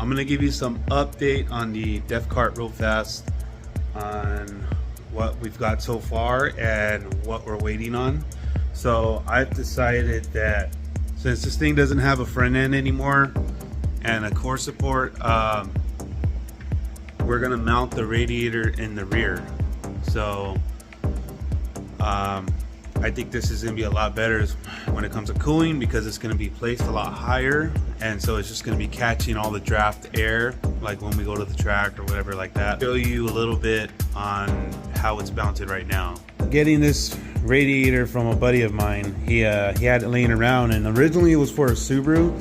I'm gonna give you some update on the Def Kart real fast on what we've got so far and what we're waiting on. So I've decided that since this thing doesn't have a front end anymore and a core support, we're gonna mount the radiator in the rear. So I think this is gonna be a lot better when it comes to cooling, because it's gonna be placed a lot higher, and so it's just gonna be catching all the draft air, like when we go to the track or whatever like that. Show you a little bit on how it's mounted right now. Getting this radiator from a buddy of mine, he had it laying around, and originally it was for a Subaru,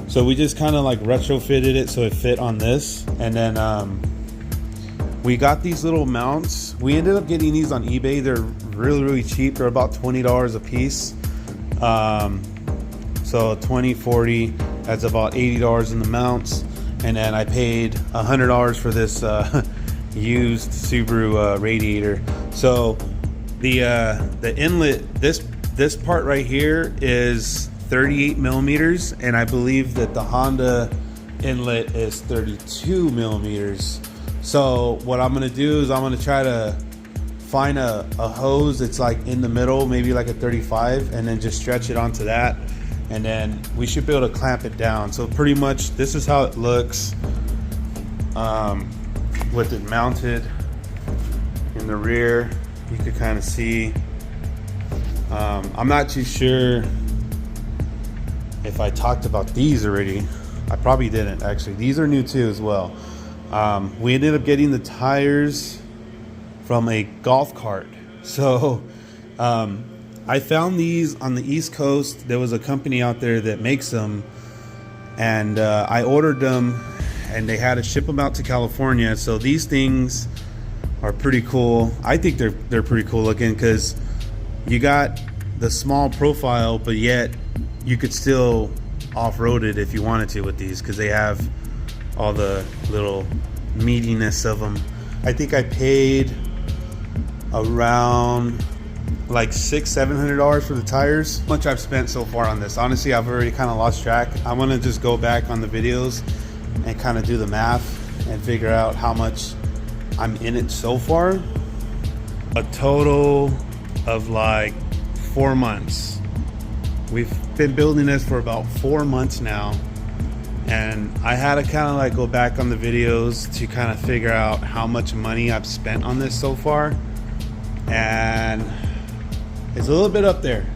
so we just kind of like retrofitted it so it fit on this. And then we got these little mounts. We ended up getting these on eBay. They're really cheap. They're about $20 a piece. So 20, 40, that's about $80 in the mounts. And then I paid $100 for this used Subaru radiator. So the inlet, this part right here is 38 millimeters, and I believe that the Honda inlet is 32 millimeters. So what I'm gonna do is I'm gonna try to find a hose that's like in the middle, maybe like a 35, and then just stretch it onto that, and then we should be able to clamp it down. So pretty much this is how it looks with it mounted in the rear. You could kind of see. I'm not too sure if I talked about these already. I probably didn't actually. These are new too as well. We ended up getting the tires from a golf cart. So I found these on the East Coast. There was a company out there that makes them, and I ordered them, and they had to ship them out to California. So these things are pretty cool. I think they're pretty cool looking, because you got the small profile, but yet you could still off-road it if you wanted to with these, because they have all the little meatiness of them. I think I paid around like $600-700 for the tires. How much I've spent so far on this, honestly, I've already kind of lost track. I want to just go back on the videos and kind of do the math and figure out how much I'm in it so far. A total of like 4 months. We've been building this for about 4 months now, and I had to kind of like go back on the videos to kind of figure out how much money I've spent on this so far, and it's a little bit up there.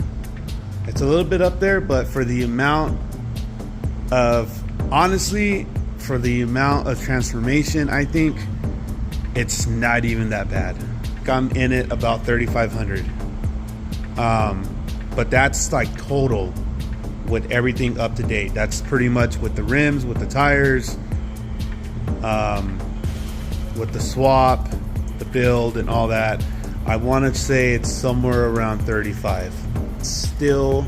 It's a little bit up there, but for the amount of, honestly, for the amount of transformation, I think it's not even that bad. I'm in it about $3,500. But that's like total with everything up to date. That's pretty much with the rims, with the tires, with the swap, the build, and all that. I want to say it's somewhere around 35. Still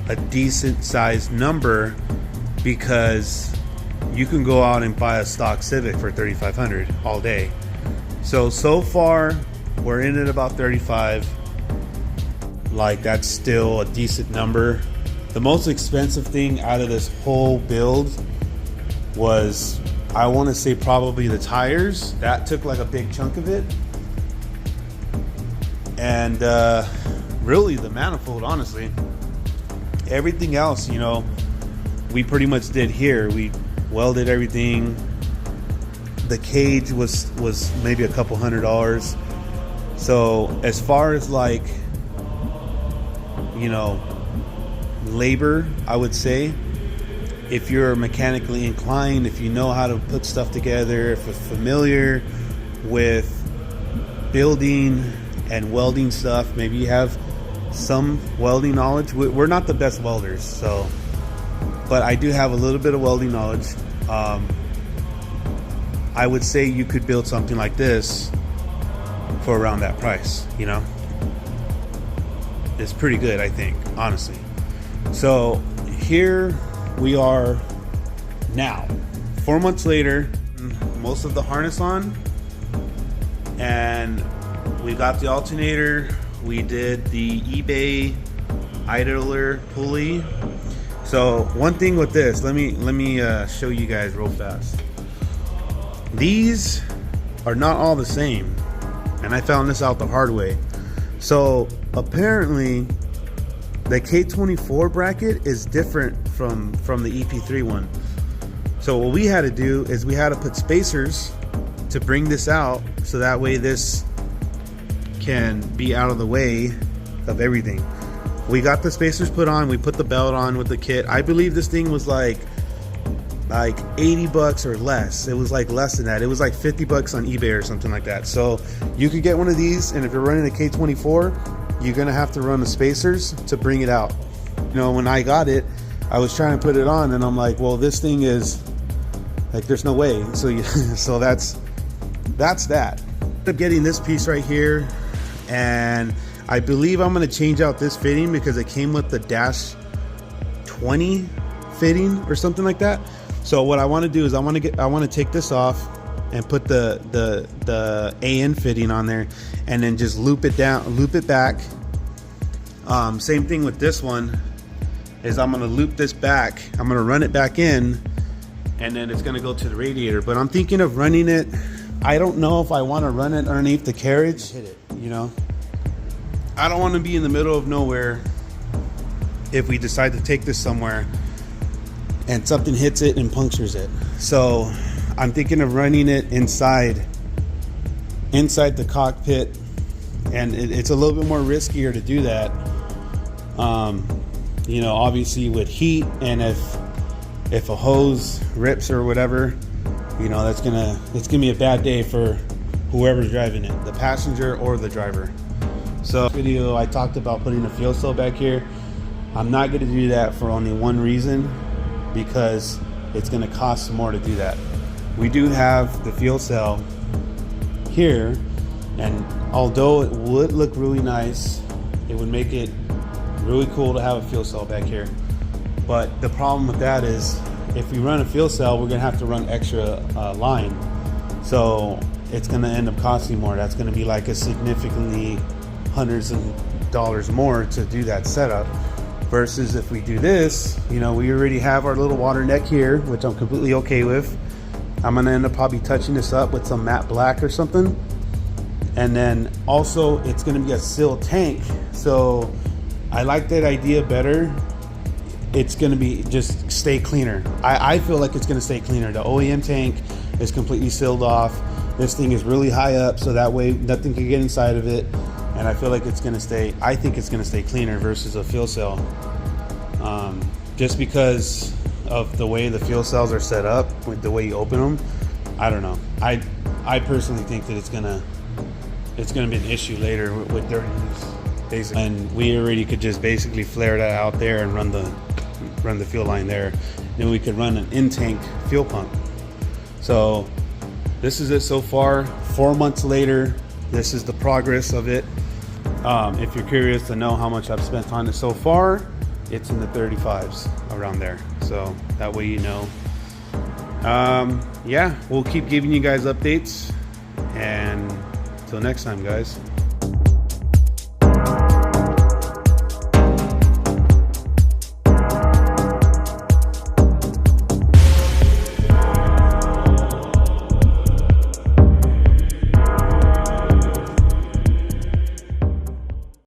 a decent sized number, because you can go out and buy a stock Civic for $3,500 all day. So far we're in at about 35. Like, that's still a decent number. The most expensive thing out of this whole build was, I want to say, probably the tires. That took like a big chunk of it. And really the manifold, honestly. Everything else, you know, we pretty much did here. We welded everything. The cage was maybe a couple $100. So as far as like, you know, labor, I would say, if you're mechanically inclined, if you know how to put stuff together, if you're familiar with building and welding stuff, maybe you have some welding knowledge. We're not the best welders, so, but I do have a little bit of welding knowledge. I would say you could build something like this for around that price, you know. It's pretty good, I think, honestly. So here we are now, 4 months later, most of the harness on, and we got the alternator. We did the eBay idler pulley. So one thing with this, let me show you guys real fast. These are not all the same, and I found this out the hard way. So apparently the K24 bracket is different from the EP3 one. So what we had to do is we had to put spacers to bring this out, so that way this can be out of the way of everything. We got the spacers put on, we put the belt on with the kit. I believe this thing was like 80 bucks or less. It was like less than that. It was like 50 bucks on eBay or something like that. So you could get one of these, and if you're running a K24, you're gonna have to run the spacers to bring it out. You know, when I got it, I was trying to put it on, and I'm like, well, this thing is like, there's no way. So so that's that. I'm getting this piece right here, and I believe I'm going to change out this fitting because it came with the dash 20 fitting or something like that. So what I want to do is I want to take this off and put the AN fitting on there, and then just loop it down, loop it back. Same thing with this one, is I'm going to loop this back. I'm going to run it back in, and then it's going to go to the radiator. But I'm thinking of running it. I don't know if I want to run it underneath the carriage. Hit it, you know. I don't want to be in the middle of nowhere if we decide to take this somewhere and something hits it and punctures it. So I'm thinking of running it inside the cockpit, and it's a little bit more riskier to do that. You know, obviously with heat, and if a hose rips or whatever, you know, it's gonna be a bad day for whoever's driving it, the passenger or the driver. So video, I talked about putting a fuel cell back here. I'm not going to do that for only one reason, because it's going to cost some more to do that. We do have the fuel cell here, and although it would look really nice, it would make it really cool to have a fuel cell back here. But the problem with that is, if we run a fuel cell, we're going to have to run extra line. So it's going to end up costing more. That's going to be like a significantly hundreds of dollars more to do that setup, versus if we do this, you know, we already have our little water neck here, which I'm completely okay with. I'm gonna end up probably touching this up with some matte black or something, and then also it's gonna be a sealed tank. So I like that idea better. It's gonna be just stay cleaner. I feel like it's gonna stay cleaner. The OEM tank is completely sealed off. This thing is really high up, so that way nothing can get inside of it. And I feel like it's gonna stay, I think it's gonna stay cleaner versus a fuel cell. Just because of the way the fuel cells are set up, with the way you open them. I don't know. I personally think that it's gonna be an issue later with dirtiness, basically. And we already could just basically flare that out there and run the fuel line there. Then we could run an in-tank fuel pump. So this is it so far. 4 months later, this is the progress of it. If you're curious to know how much I've spent on it so far, it's in the 35s, around there. So that way you know. Yeah, we'll keep giving you guys updates. And until next time, guys.